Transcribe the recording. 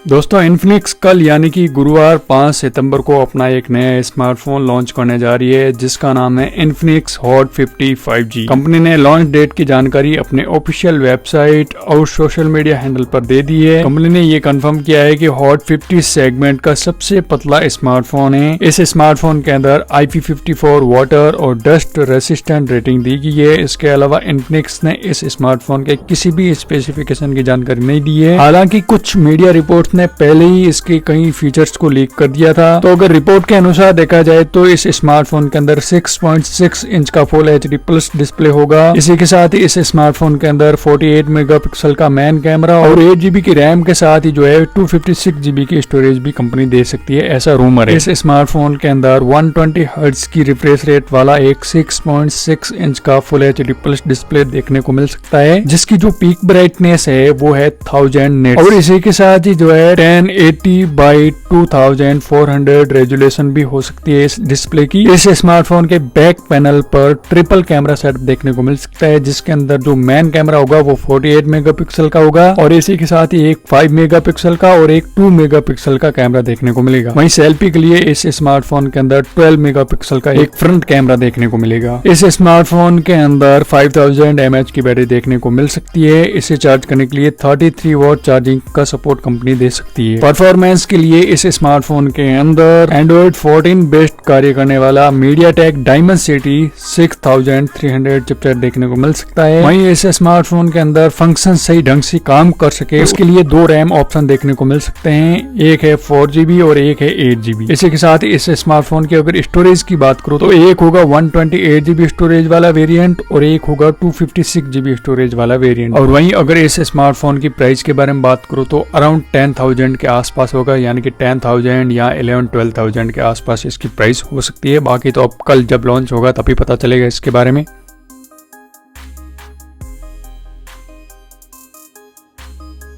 दोस्तों इन्फिनिक्स कल यानी कि गुरुवार 5 सितंबर को अपना एक नया स्मार्टफोन लॉन्च करने जा रही है जिसका नाम है इन्फिनिक्स हॉट 50 5G। कंपनी ने लॉन्च डेट की जानकारी अपने ऑफिशियल वेबसाइट और सोशल मीडिया हैंडल पर दे दी है। कंपनी ने ये कंफर्म किया है कि हॉट 50 सेगमेंट का सबसे पतला स्मार्टफोन है। इस स्मार्टफोन के अंदर IP54 वाटर और डस्ट रेसिस्टेंट रेटिंग दी गई है। इसके अलावा इन्फिनिक्स ने इस स्मार्टफोन के किसी भी स्पेसिफिकेशन की जानकारी नहीं दी है। हालांकि कुछ मीडिया रिपोर्ट ने पहले ही इसके कई फीचर्स को लीक कर दिया था। तो अगर रिपोर्ट के अनुसार देखा जाए तो इस स्मार्टफोन के अंदर 6.6 इंच का फुल HD प्लस डिस्प्ले होगा। इसी के साथ ही इस स्मार्टफोन के अंदर 48 मेगापिक्सल का मेन कैमरा और 8GB की रैम के साथ ही जो है 256GB की स्टोरेज भी कंपनी दे सकती है, ऐसा रूमर है। इस स्मार्टफोन के अंदर 120 हर्ट्ज की रिफ्रेश रेट वाला एक 6.6 इंच का फुल HD प्लस डिस्प्ले देखने को मिल सकता है, जिसकी जो पीक ब्राइटनेस है वो है 1000 निट्स और इसी के साथ ही जो है 1080 बाई 2400 रेजोल्यूशन भी हो सकती है इस डिस्प्ले की। इस स्मार्टफोन के बैक पैनल पर ट्रिपल कैमरा सेटअप देखने को मिल सकता है, जिसके अंदर जो मेन कैमरा होगा वो 48 मेगापिक्सल का होगा और इसी के साथ ही एक 5 मेगापिक्सल का और एक 2 मेगापिक्सल का कैमरा देखने को मिलेगा। वहीं सेल्फी के लिए इस स्मार्टफोन के अंदर 12 मेगापिक्सल का एक फ्रंट कैमरा देखने को मिलेगा। इस स्मार्टफोन के अंदर 5000 mAh की बैटरी देखने को मिल सकती है। इसे चार्ज करने के लिए 33 वॉट चार्जिंग का सपोर्ट कंपनी दे सकती है। परफॉर्मेंस के लिए इस स्मार्टफोन के अंदर Android 14 बेस्ड कार्य करने वाला MediaTek Dimensity 6300 चिपसेट देखने को मिल सकता है। वहीं इस स्मार्टफोन के अंदर फंक्शन सही ढंग से काम कर सके उसके लिए 2 रैम ऑप्शन देखने को मिल सकते हैं, एक है 4GB और एक है 8GB। इसी के साथ इस स्मार्टफोन की अगर स्टोरेज की बात करो तो एक होगा 128GB स्टोरेज वाला वेरिएंट और एक होगा 256GB स्टोरेज वाला वेरिएंट। और वहीं अगर इस स्मार्टफोन की प्राइस के बारे में बात करो तो अराउंड 10,000 के आसपास होगा, यानी कि 10,000 या 11-12,000 के आसपास इसकी प्राइस हो सकती है। बाकी तो अब कल जब लॉन्च होगा तभी पता चलेगा इसके बारे में।